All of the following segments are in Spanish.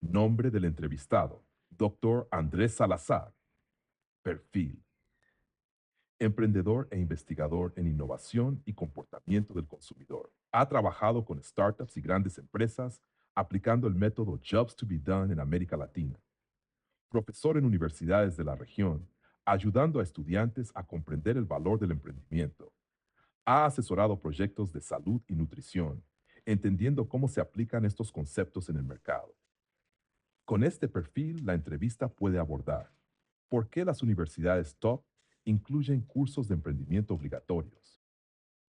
Nombre del entrevistado: Dr. Andrés Salazar. Perfil: emprendedor e investigador en innovación y comportamiento del consumidor. Ha trabajado con startups y grandes empresas aplicando el método Jobs to be Done en América Latina. Profesor en universidades de la región, ayudando a estudiantes a comprender el valor del emprendimiento. Ha asesorado proyectos de salud y nutrición, entendiendo cómo se aplican estos conceptos en el mercado. Con este perfil, la entrevista puede abordar por qué las universidades top incluyen cursos de emprendimiento obligatorios,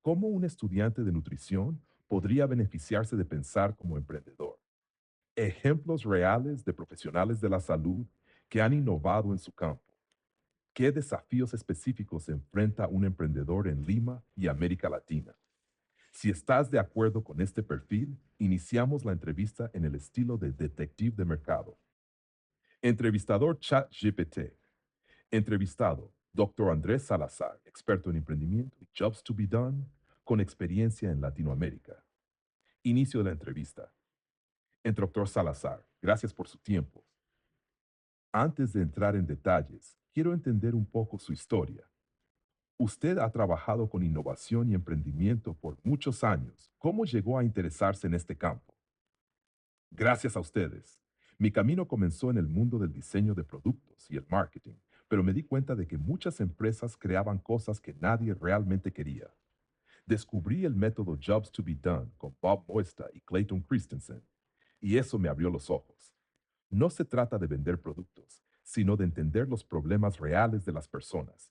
cómo un estudiante de nutrición podría beneficiarse de pensar como emprendedor, ejemplos reales de profesionales de la salud que han innovado en su campo, qué desafíos específicos enfrenta un emprendedor en Lima y América Latina. Si estás de acuerdo con este perfil, iniciamos la entrevista en el estilo de detective de mercado. Entrevistador ChatGPT. Entrevistado: Dr. Andrés Salazar, experto en emprendimiento y Jobs to be Done, con experiencia en Latinoamérica. Inicio de la entrevista. Entre Dr. Salazar, gracias por su tiempo. Antes de entrar en detalles, quiero entender un poco su historia. Usted ha trabajado con innovación y emprendimiento por muchos años. ¿Cómo llegó a interesarse en este campo? Gracias a ustedes. Mi camino comenzó en el mundo del diseño de productos y el marketing, pero me di cuenta de que muchas empresas creaban cosas que nadie realmente quería. Descubrí el método Jobs to be Done con Bob Moesta y Clayton Christensen, y eso me abrió los ojos. No se trata de vender productos, sino de entender los problemas reales de las personas.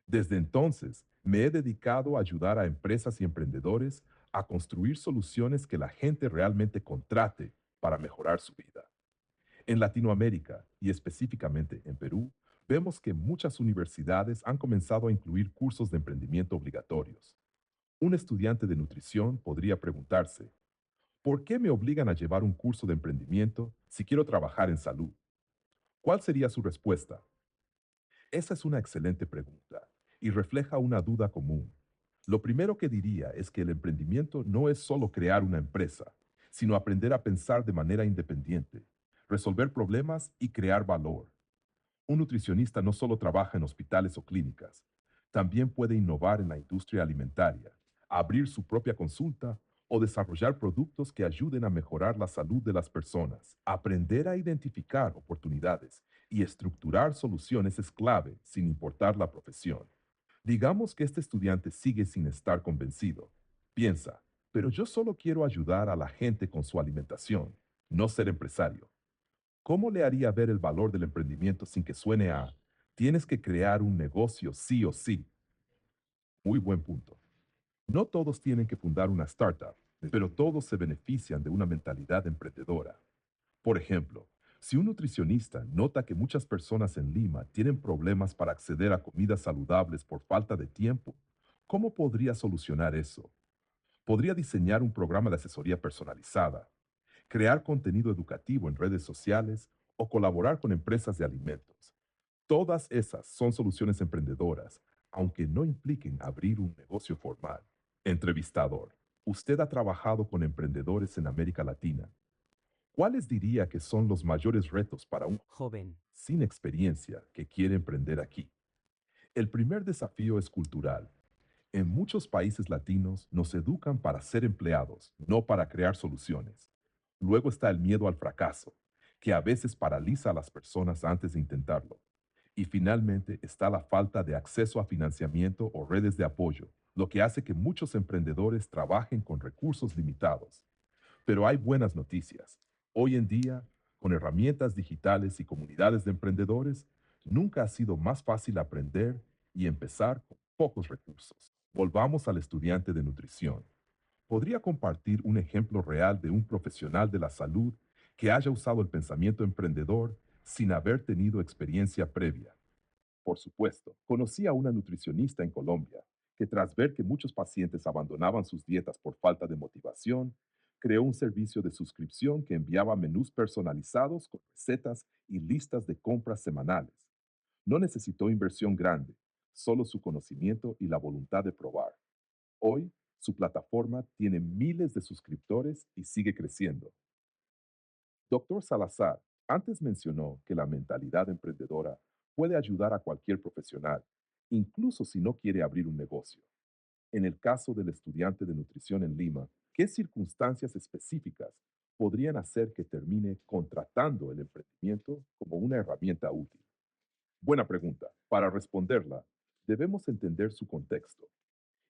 Desde entonces, me he dedicado a ayudar a empresas y emprendedores a construir soluciones que la gente realmente contrate para mejorar su vida. En Latinoamérica, y específicamente en Perú, vemos que muchas universidades han comenzado a incluir cursos de emprendimiento obligatorios. Un estudiante de nutrición podría preguntarse: ¿por qué me obligan a llevar un curso de emprendimiento si quiero trabajar en salud? ¿Cuál sería su respuesta? Esa es una excelente pregunta y refleja una duda común. Lo primero que diría es que el emprendimiento no es solo crear una empresa, sino aprender a pensar de manera independiente, resolver problemas y crear valor. Un nutricionista no solo trabaja en hospitales o clínicas, también puede innovar en la industria alimentaria, abrir su propia consulta o desarrollar productos que ayuden a mejorar la salud de las personas. Aprender a identificar oportunidades y estructurar soluciones es clave sin importar la profesión. Digamos que este estudiante sigue sin estar convencido. Piensa: pero yo solo quiero ayudar a la gente con su alimentación, no ser empresario. ¿Cómo le haría ver el valor del emprendimiento sin que suene a tienes que crear un negocio sí o sí? Muy buen punto. No todos tienen que fundar una startup, pero todos se benefician de una mentalidad emprendedora. Por ejemplo, si un nutricionista nota que muchas personas en Lima tienen problemas para acceder a comidas saludables por falta de tiempo, ¿cómo podría solucionar eso? Podría diseñar un programa de asesoría personalizada, crear contenido educativo en redes sociales o colaborar con empresas de alimentos. Todas esas son soluciones emprendedoras, aunque no impliquen abrir un negocio formal. Entrevistador: usted ha trabajado con emprendedores en América Latina. ¿Cuáles diría que son los mayores retos para un Joven. sin experiencia que quiere emprender aquí? El primer desafío es cultural. En muchos países latinos nos educan para ser empleados, no para crear soluciones. Luego está el miedo al fracaso, que a veces paraliza a las personas antes de intentarlo. Y finalmente está la falta de acceso a financiamiento o redes de apoyo, lo que hace que muchos emprendedores trabajen con recursos limitados. Pero hay buenas noticias. Hoy en día, con herramientas digitales y comunidades de emprendedores, nunca ha sido más fácil aprender y empezar con pocos recursos. Volvamos al estudiante de nutrición. ¿Podría compartir un ejemplo real de un profesional de la salud que haya usado el pensamiento emprendedor sin haber tenido experiencia previa? Por supuesto, conocí a una nutricionista en Colombia que, tras ver que muchos pacientes abandonaban sus dietas por falta de motivación, creó un servicio de suscripción que enviaba menús personalizados con recetas y listas de compras semanales. No necesitó inversión grande, solo su conocimiento y la voluntad de probar. Hoy, su plataforma tiene miles de suscriptores y sigue creciendo. Doctor Salazar, antes mencionó que la mentalidad emprendedora puede ayudar a cualquier profesional, incluso si no quiere abrir un negocio. En el caso del estudiante de nutrición en Lima, ¿qué circunstancias específicas podrían hacer que termine contratando el emprendimiento como una herramienta útil? Buena pregunta. Para responderla, debemos entender su contexto.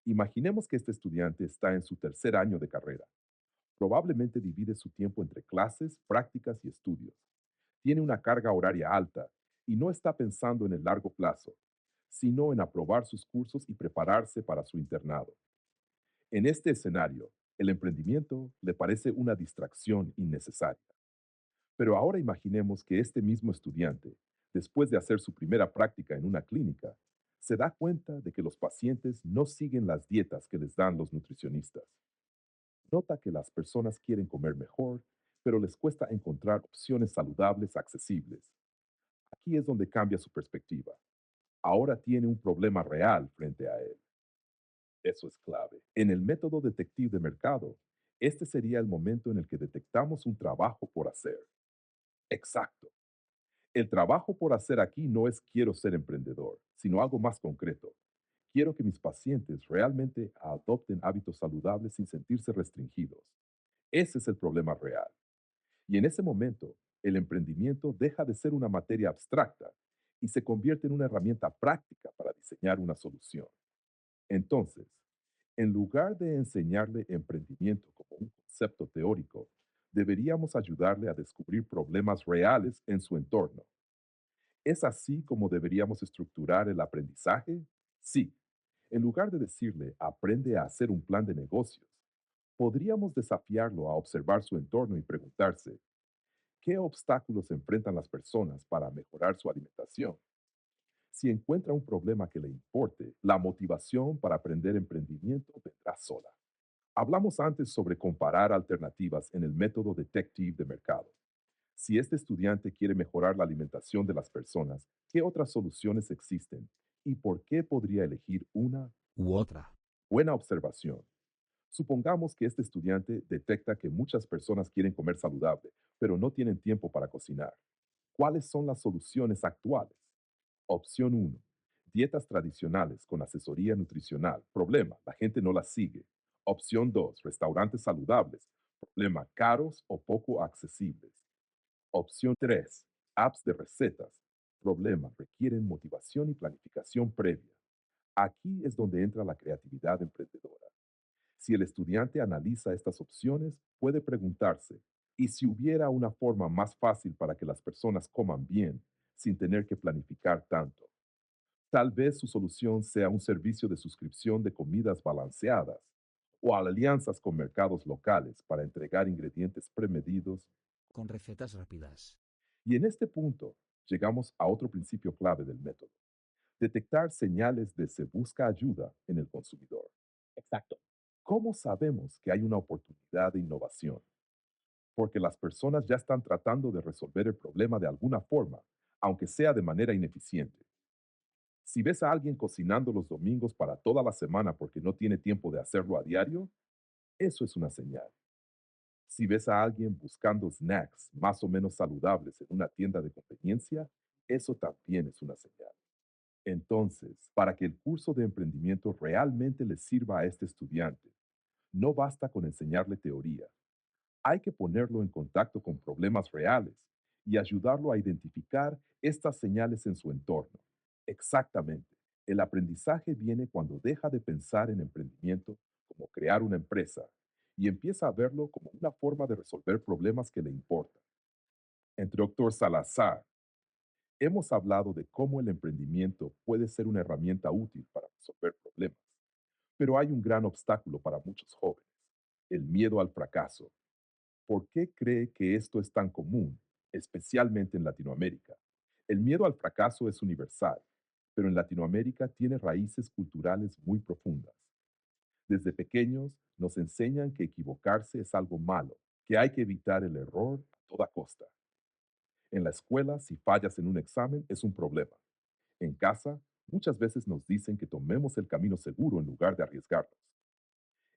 Imaginemos que este estudiante está en su tercer año de carrera. Probablemente divide su tiempo entre clases, prácticas y estudios. Tiene una carga horaria alta y no está pensando en el largo plazo, sino en aprobar sus cursos y prepararse para su internado. En este escenario, el emprendimiento le parece una distracción innecesaria. Pero ahora imaginemos que este mismo estudiante, después de hacer su primera práctica en una clínica, se da cuenta de que los pacientes no siguen las dietas que les dan los nutricionistas. Nota que las personas quieren comer mejor, pero les cuesta encontrar opciones saludables accesibles. Aquí es donde cambia su perspectiva. Ahora tiene un problema real frente a él. Eso es clave. En el método detective de mercado, este sería el momento en el que detectamos un trabajo por hacer. Exacto. El trabajo por hacer aquí no es quiero ser emprendedor, sino algo más concreto. Quiero que mis pacientes realmente adopten hábitos saludables sin sentirse restringidos. Ese es el problema real. Y en ese momento, el emprendimiento deja de ser una materia abstracta y se convierte en una herramienta práctica para diseñar una solución. Entonces, en lugar de enseñarle emprendimiento como un concepto teórico, deberíamos ayudarle a descubrir problemas reales en su entorno. ¿Es así como deberíamos estructurar el aprendizaje? Sí. En lugar de decirle, aprende a hacer un plan de negocios, podríamos desafiarlo a observar su entorno y preguntarse, ¿qué obstáculos enfrentan las personas para mejorar su alimentación? Si encuentra un problema que le importe, la motivación para aprender emprendimiento vendrá sola. Hablamos antes sobre comparar alternativas en el método detective de mercado. Si este estudiante quiere mejorar la alimentación de las personas, ¿qué otras soluciones existen y por qué podría elegir una U otra. buena observación? Supongamos que este estudiante detecta que muchas personas quieren comer saludable, pero no tienen tiempo para cocinar. ¿Cuáles son las soluciones actuales? Opción uno: dietas tradicionales con asesoría nutricional. Problema, la gente no las sigue. Opción 2: restaurantes saludables. Problema, caros o poco accesibles. Opción 3: apps de recetas. Problema, requieren motivación y planificación previa. Aquí es donde entra la creatividad emprendedora. Si el estudiante analiza estas opciones, puede preguntarse, ¿y si hubiera una forma más fácil para que las personas coman bien sin tener que planificar tanto? Tal vez su solución sea un servicio de suscripción de comidas balanceadas o alianzas con mercados locales para entregar ingredientes premedidos. Con recetas rápidas. Y en este punto llegamos a otro principio clave del método: detectar señales de se busca ayuda en el consumidor. Exacto. ¿Cómo sabemos que hay una oportunidad de innovación? Porque las personas ya están tratando de resolver el problema de alguna forma, aunque sea de manera ineficiente. Si ves a alguien cocinando los domingos para toda la semana porque no tiene tiempo de hacerlo a diario, eso es una señal. Si ves a alguien buscando snacks más o menos saludables en una tienda de conveniencia, eso también es una señal. Entonces, para que el curso de emprendimiento realmente le sirva a este estudiante, no basta con enseñarle teoría. Hay que ponerlo en contacto con problemas reales y ayudarlo a identificar estas señales en su entorno. Exactamente. El aprendizaje viene cuando deja de pensar en emprendimiento como crear una empresa y empieza a verlo como una forma de resolver problemas que le importan. Entre Doctor Salazar, hemos hablado de cómo el emprendimiento puede ser una herramienta útil para resolver problemas, pero hay un gran obstáculo para muchos jóvenes: el miedo al fracaso. ¿Por qué cree que esto es tan común, especialmente en Latinoamérica? El miedo al fracaso es universal, pero en Latinoamérica tiene raíces culturales muy profundas. Desde pequeños nos enseñan que equivocarse es algo malo, que hay que evitar el error a toda costa. En la escuela, si fallas en un examen, es un problema. En casa, muchas veces nos dicen que tomemos el camino seguro en lugar de arriesgarnos.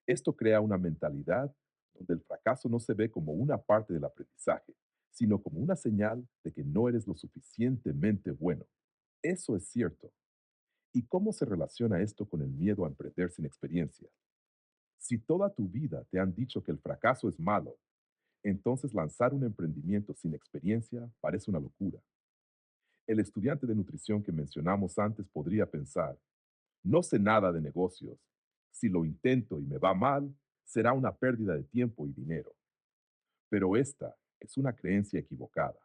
Esto crea una mentalidad donde el fracaso no se ve como una parte del aprendizaje, sino como una señal de que no eres lo suficientemente bueno. Eso es cierto. ¿Y cómo se relaciona esto con el miedo a emprender sin experiencia? Si toda tu vida te han dicho que el fracaso es malo, entonces lanzar un emprendimiento sin experiencia parece una locura. El estudiante de nutrición que mencionamos antes podría pensar, no sé nada de negocios. Si lo intento y me va mal, será una pérdida de tiempo y dinero. Pero esta es una creencia equivocada.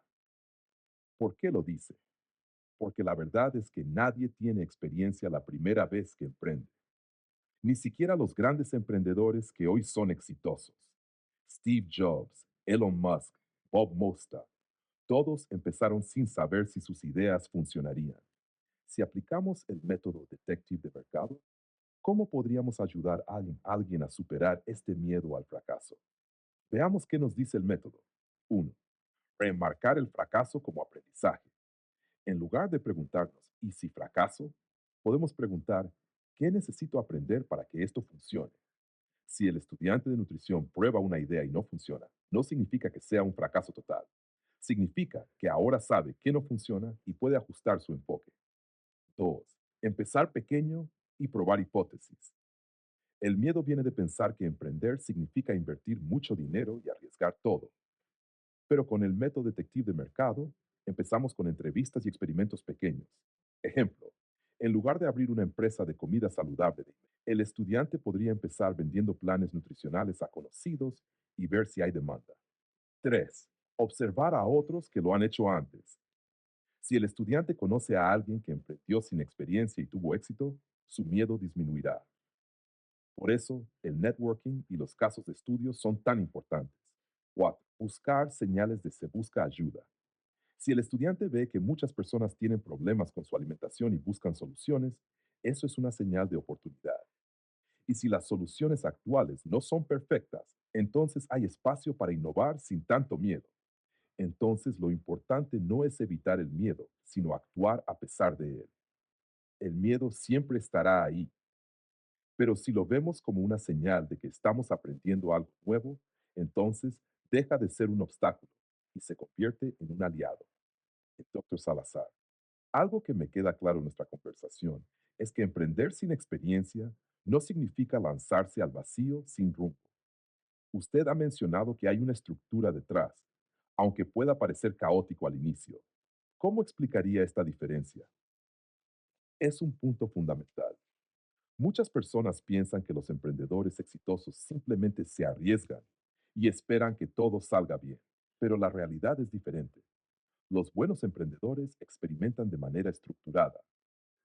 ¿Por qué lo dice? Porque la verdad es que nadie tiene experiencia la primera vez que emprende. Ni siquiera los grandes emprendedores que hoy son exitosos. Steve Jobs, Elon Musk, Bob Mosta, todos empezaron sin saber si sus ideas funcionarían. Si aplicamos el método Detective de mercado, ¿cómo podríamos ayudar a alguien a superar este miedo al fracaso? Veamos qué nos dice el método. 1. Remarcar el fracaso como aprendizaje. En lugar de preguntarnos, ¿y si fracaso? Podemos preguntar, ¿qué necesito aprender para que esto funcione? Si el estudiante de nutrición prueba una idea y no funciona, no significa que sea un fracaso total. Significa que ahora sabe qué no funciona y puede ajustar su enfoque. 2. Empezar pequeño y probar hipótesis. El miedo viene de pensar que emprender significa invertir mucho dinero y arriesgar todo. Pero con el método detective de mercado, empezamos con entrevistas y experimentos pequeños. Ejemplo, en lugar de abrir una empresa de comida saludable, el estudiante podría empezar vendiendo planes nutricionales a conocidos y ver si hay demanda. 3. Observar a otros que lo han hecho antes. Si el estudiante conoce a alguien que emprendió sin experiencia y tuvo éxito, su miedo disminuirá. Por eso, el networking y los casos de estudio son tan importantes. 4. Buscar señales de se busca ayuda. Si el estudiante ve que muchas personas tienen problemas con su alimentación y buscan soluciones, eso es una señal de oportunidad. Y si las soluciones actuales no son perfectas, entonces hay espacio para innovar sin tanto miedo. Entonces lo importante no es evitar el miedo, sino actuar a pesar de él. El miedo siempre estará ahí, pero si lo vemos como una señal de que estamos aprendiendo algo nuevo, entonces deja de ser un obstáculo y se convierte en un aliado. El Dr. Salazar. Algo que me queda claro en nuestra conversación es que emprender sin experiencia no significa lanzarse al vacío sin rumbo. Usted ha mencionado que hay una estructura detrás, aunque pueda parecer caótico al inicio. ¿Cómo explicaría esta diferencia? Es un punto fundamental. Muchas personas piensan que los emprendedores exitosos simplemente se arriesgan y esperan que todo salga bien, pero la realidad es diferente. Los buenos emprendedores experimentan de manera estructurada.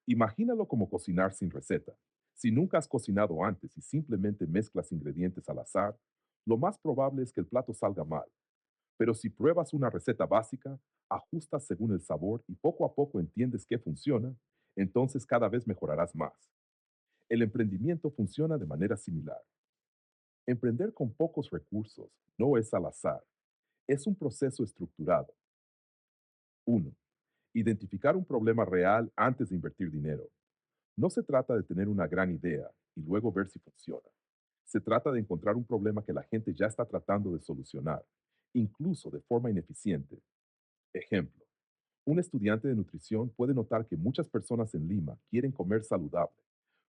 Imagínalo como cocinar sin receta. Si nunca has cocinado antes y simplemente mezclas ingredientes al azar, lo más probable es que el plato salga mal. Pero si pruebas una receta básica, ajustas según el sabor y poco a poco entiendes qué funciona, entonces cada vez mejorarás más. El emprendimiento funciona de manera similar. Emprender con pocos recursos no es al azar, es un proceso estructurado. 1. Identificar un problema real antes de invertir dinero. No se trata de tener una gran idea y luego ver si funciona. Se trata de encontrar un problema que la gente ya está tratando de solucionar, incluso de forma ineficiente. Ejemplo, un estudiante de nutrición puede notar que muchas personas en Lima quieren comer saludable,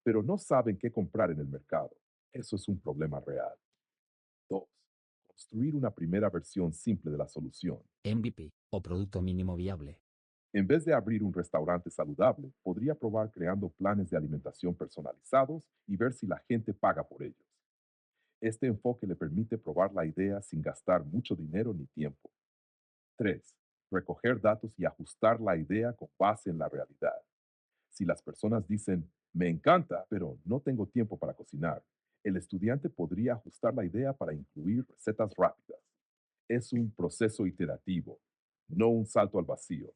pero no saben qué comprar en el mercado. Eso es un problema real. 2. Construir una primera versión simple de la solución. MVP o producto mínimo viable. En vez de abrir un restaurante saludable, podría probar creando planes de alimentación personalizados y ver si la gente paga por ellos. Este enfoque le permite probar la idea sin gastar mucho dinero ni tiempo. 3. Recoger datos y ajustar la idea con base en la realidad. Si las personas dicen, me encanta, pero no tengo tiempo para cocinar, el estudiante podría ajustar la idea para incluir recetas rápidas. Es un proceso iterativo, no un salto al vacío.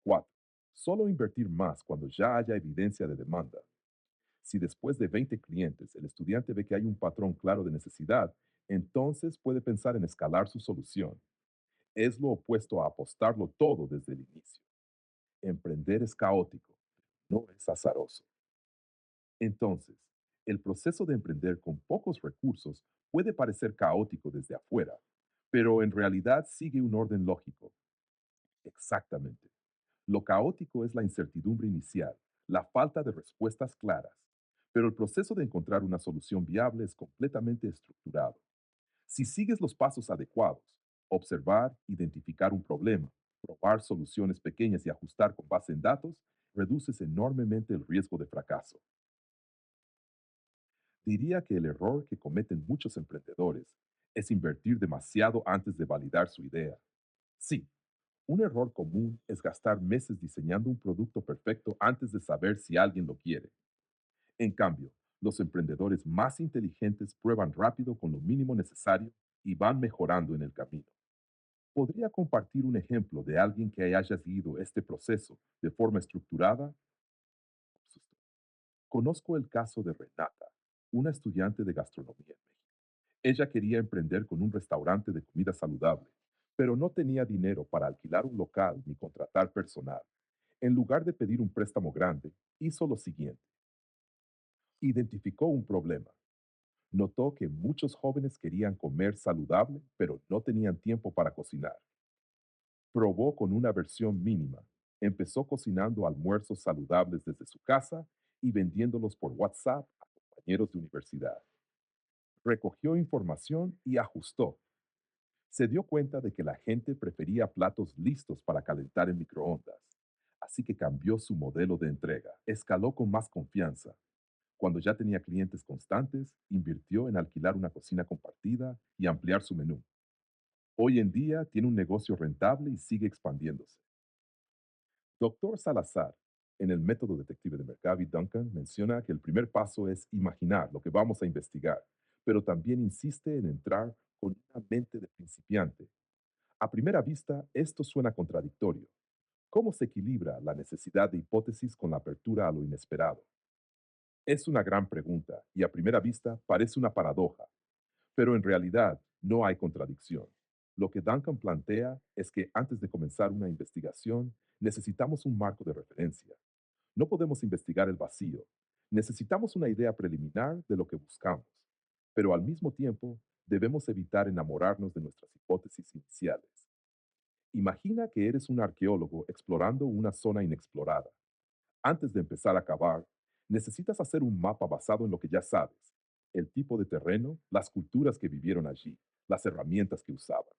4. Solo invertir más cuando ya haya evidencia de demanda. Si después de 20 clientes el estudiante ve que hay un patrón claro de necesidad, entonces puede pensar en escalar su solución. Es lo opuesto a apostarlo todo desde el inicio. Emprender es caótico, no es azaroso. Entonces, el proceso de emprender con pocos recursos puede parecer caótico desde afuera, pero en realidad sigue un orden lógico. Exactamente. Lo caótico es la incertidumbre inicial, la falta de respuestas claras, pero el proceso de encontrar una solución viable es completamente estructurado. Si sigues los pasos adecuados, observar, identificar un problema, probar soluciones pequeñas y ajustar con base en datos, reduces enormemente el riesgo de fracaso. Diría que el error que cometen muchos emprendedores es invertir demasiado antes de validar su idea. Sí, un error común es gastar meses diseñando un producto perfecto antes de saber si alguien lo quiere. En cambio, los emprendedores más inteligentes prueban rápido con lo mínimo necesario y van mejorando en el camino. ¿Podría compartir un ejemplo de alguien que haya seguido este proceso de forma estructurada? Conozco el caso de Renata, una estudiante de gastronomía en México. Ella quería emprender con un restaurante de comida saludable, pero no tenía dinero para alquilar un local ni contratar personal. En lugar de pedir un préstamo grande, hizo lo siguiente. Identificó un problema. Notó que muchos jóvenes querían comer saludable, pero no tenían tiempo para cocinar. Probó con una versión mínima. Empezó cocinando almuerzos saludables desde su casa y vendiéndolos por WhatsApp a compañeros de universidad. Recogió información y ajustó. Se dio cuenta de que la gente prefería platos listos para calentar en microondas, así que cambió su modelo de entrega. Escaló con más confianza. Cuando ya tenía clientes constantes, invirtió en alquilar una cocina compartida y ampliar su menú. Hoy en día tiene un negocio rentable y sigue expandiéndose. Doctor Salazar, en el método detective de Mercavi Duncan, menciona que el primer paso es imaginar lo que vamos a investigar, pero también insiste en entrar con una mente de principiante. A primera vista, esto suena contradictorio. ¿Cómo se equilibra la necesidad de hipótesis con la apertura a lo inesperado? Es una gran pregunta y a primera vista parece una paradoja, pero en realidad no hay contradicción. Lo que Duncan plantea es que antes de comenzar una investigación necesitamos un marco de referencia. No podemos investigar el vacío. Necesitamos una idea preliminar de lo que buscamos, pero al mismo tiempo debemos evitar enamorarnos de nuestras hipótesis iniciales. Imagina que eres un arqueólogo explorando una zona inexplorada. Antes de empezar a cavar, necesitas hacer un mapa basado en lo que ya sabes, el tipo de terreno, las culturas que vivieron allí, las herramientas que usaban.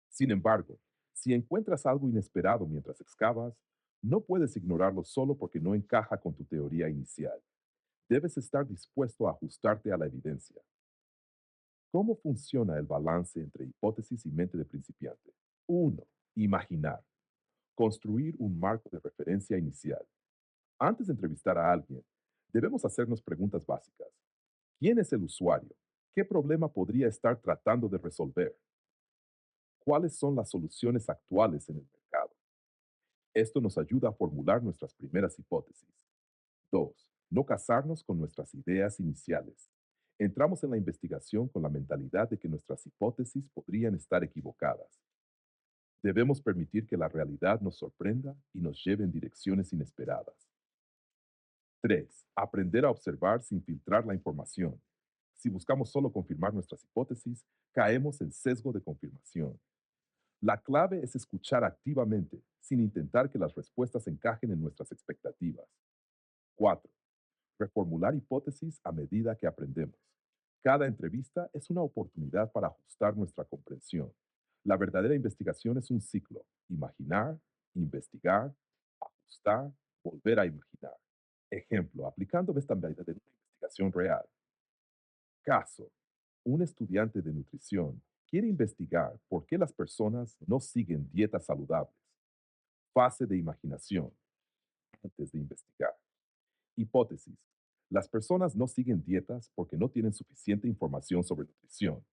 Sin embargo, si encuentras algo inesperado mientras excavas, no puedes ignorarlo solo porque no encaja con tu teoría inicial. Debes estar dispuesto a ajustarte a la evidencia. ¿Cómo funciona el balance entre hipótesis y mente de principiante? Uno, imaginar. Construir un marco de referencia inicial. Antes de entrevistar a alguien, debemos hacernos preguntas básicas. ¿Quién es el usuario? ¿Qué problema podría estar tratando de resolver? ¿Cuáles son las soluciones actuales en el mercado? Esto nos ayuda a formular nuestras primeras hipótesis. 2. No casarnos con nuestras ideas iniciales. Entramos en la investigación con la mentalidad de que nuestras hipótesis podrían estar equivocadas. Debemos permitir que la realidad nos sorprenda y nos lleve en direcciones inesperadas. 3. Aprender a observar sin filtrar la información. Si buscamos solo confirmar nuestras hipótesis, caemos en sesgo de confirmación. La clave es escuchar activamente, sin intentar que las respuestas encajen en nuestras expectativas. 4. Reformular hipótesis a medida que aprendemos. Cada entrevista es una oportunidad para ajustar nuestra comprensión. La verdadera investigación es un ciclo. Imaginar, investigar, ajustar, volver a imaginar. Ejemplo, aplicando esta medida de una investigación real. Caso, un estudiante de nutrición quiere investigar por qué las personas no siguen dietas saludables. Fase de imaginación antes de investigar. Hipótesis. Las personas no siguen dietas porque no tienen suficiente información sobre nutrición.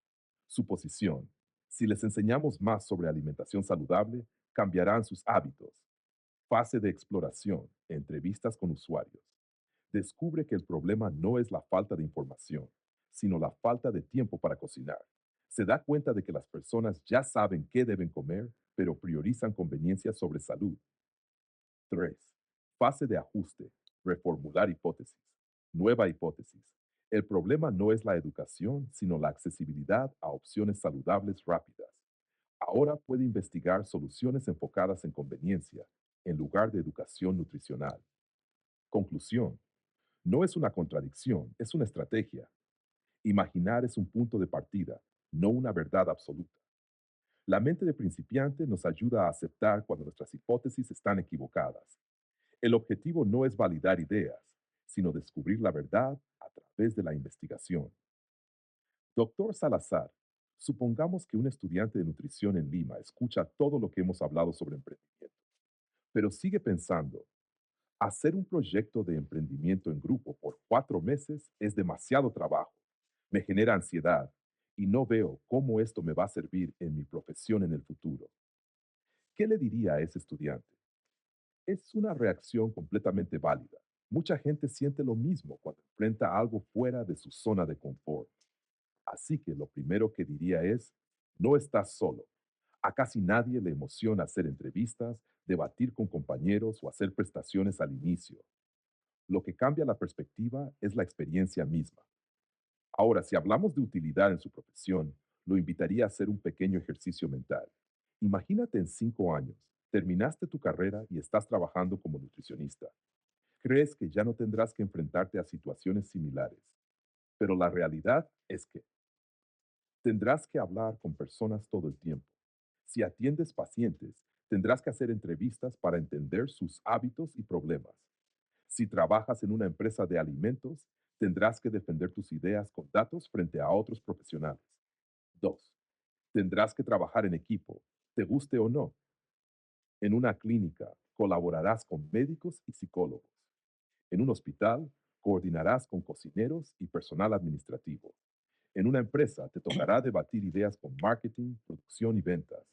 Suposición. Si les enseñamos más sobre alimentación saludable, cambiarán sus hábitos. Fase de exploración. Entrevistas con usuarios. Descubre que el problema no es la falta de información, sino la falta de tiempo para cocinar. Se da cuenta de que las personas ya saben qué deben comer, pero priorizan conveniencia sobre salud. 3. Fase de ajuste. Reformular hipótesis. Nueva hipótesis. El problema no es la educación, sino la accesibilidad a opciones saludables rápidas. Ahora puede investigar soluciones enfocadas en conveniencia en lugar de educación nutricional. Conclusión, no es una contradicción, es una estrategia. Imaginar es un punto de partida, no una verdad absoluta. La mente de principiante nos ayuda a aceptar cuando nuestras hipótesis están equivocadas. El objetivo no es validar ideas, sino descubrir la verdad a través de la investigación. Doctor Salazar, supongamos que un estudiante de nutrición en Lima escucha todo lo que hemos hablado sobre emprendimiento, pero sigue pensando, hacer un proyecto de emprendimiento en grupo por 4 meses es demasiado trabajo, me genera ansiedad y no veo cómo esto me va a servir en mi profesión en el futuro. ¿Qué le diría a ese estudiante? Es una reacción completamente válida. Mucha gente siente lo mismo cuando enfrenta algo fuera de su zona de confort. Así que lo primero que diría es, no estás solo. A casi nadie le emociona hacer entrevistas, debatir con compañeros o hacer prestaciones al inicio. Lo que cambia la perspectiva es la experiencia misma. Ahora, si hablamos de utilidad en su profesión, lo invitaría a hacer un pequeño ejercicio mental. Imagínate en 5 años, terminaste tu carrera y estás trabajando como nutricionista. Crees que ya no tendrás que enfrentarte a situaciones similares, pero la realidad es que tendrás que hablar con personas todo el tiempo. Si atiendes pacientes, tendrás que hacer entrevistas para entender sus hábitos y problemas. Si trabajas en una empresa de alimentos, tendrás que defender tus ideas con datos frente a otros profesionales. 2. Tendrás que trabajar en equipo, te guste o no. En una clínica, colaborarás con médicos y psicólogos. En un hospital, coordinarás con cocineros y personal administrativo. En una empresa, te tocará debatir ideas con marketing, producción y ventas.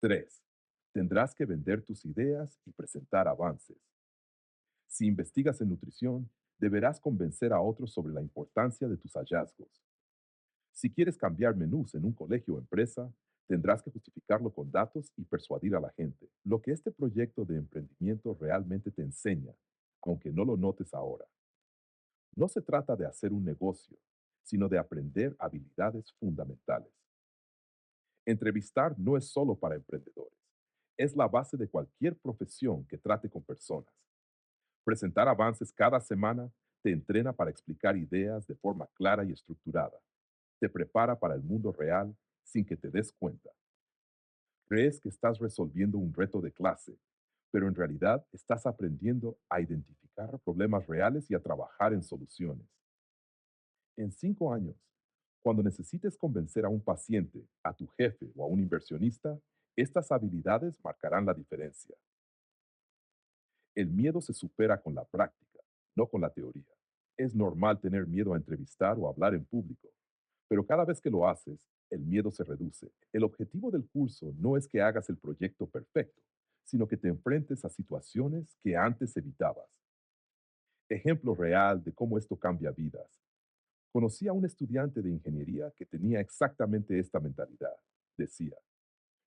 3. Tendrás que vender tus ideas y presentar avances. Si investigas en nutrición, deberás convencer a otros sobre la importancia de tus hallazgos. Si quieres cambiar menús en un colegio o empresa, tendrás que justificarlo con datos y persuadir a la gente. Lo que este proyecto de emprendimiento realmente te enseña, aunque no lo notes ahora, no se trata de hacer un negocio, sino de aprender habilidades fundamentales. Entrevistar no es solo para emprendedores, es la base de cualquier profesión que trate con personas. Presentar avances cada semana te entrena para explicar ideas de forma clara y estructurada. Te prepara para el mundo real sin que te des cuenta. Crees que estás resolviendo un reto de clase, pero en realidad estás aprendiendo a identificar problemas reales y a trabajar en soluciones. En 5 años, cuando necesites convencer a un paciente, a tu jefe o a un inversionista, estas habilidades marcarán la diferencia. El miedo se supera con la práctica, no con la teoría. Es normal tener miedo a entrevistar o hablar en público, pero cada vez que lo haces, el miedo se reduce. El objetivo del curso no es que hagas el proyecto perfecto, sino que te enfrentes a situaciones que antes evitabas. Ejemplo real de cómo esto cambia vidas. Conocí a un estudiante de ingeniería que tenía exactamente esta mentalidad. Decía,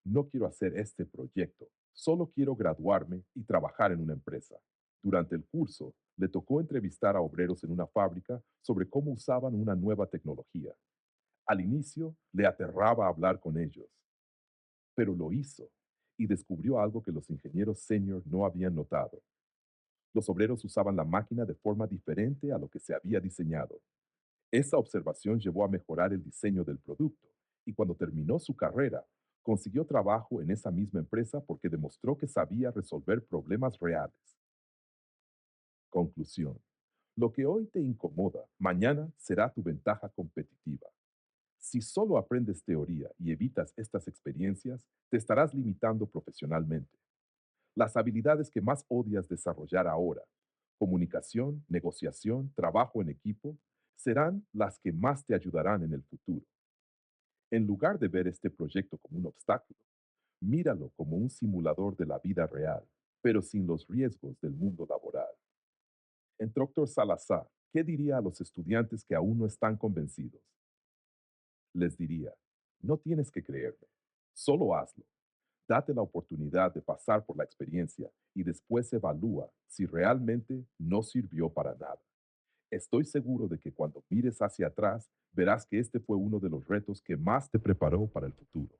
no quiero hacer este proyecto, solo quiero graduarme y trabajar en una empresa. Durante el curso, le tocó entrevistar a obreros en una fábrica sobre cómo usaban una nueva tecnología. Al inicio, le aterraba hablar con ellos, pero lo hizo y descubrió algo que los ingenieros senior no habían notado. Los obreros usaban la máquina de forma diferente a lo que se había diseñado. Esa observación llevó a mejorar el diseño del producto y cuando terminó su carrera, consiguió trabajo en esa misma empresa porque demostró que sabía resolver problemas reales. Conclusión. Lo que hoy te incomoda, mañana será tu ventaja competitiva. Si solo aprendes teoría y evitas estas experiencias, te estarás limitando profesionalmente. Las habilidades que más odias desarrollar ahora, comunicación, negociación, trabajo en equipo, serán las que más te ayudarán en el futuro. En lugar de ver este proyecto como un obstáculo, míralo como un simulador de la vida real, pero sin los riesgos del mundo laboral. En Dr. Salazar, ¿qué diría a los estudiantes que aún no están convencidos? Les diría, no tienes que creerme, solo hazlo. Date la oportunidad de pasar por la experiencia y después evalúa si realmente no sirvió para nada. Estoy seguro de que cuando mires hacia atrás, verás que este fue uno de los retos que más te preparó para el futuro.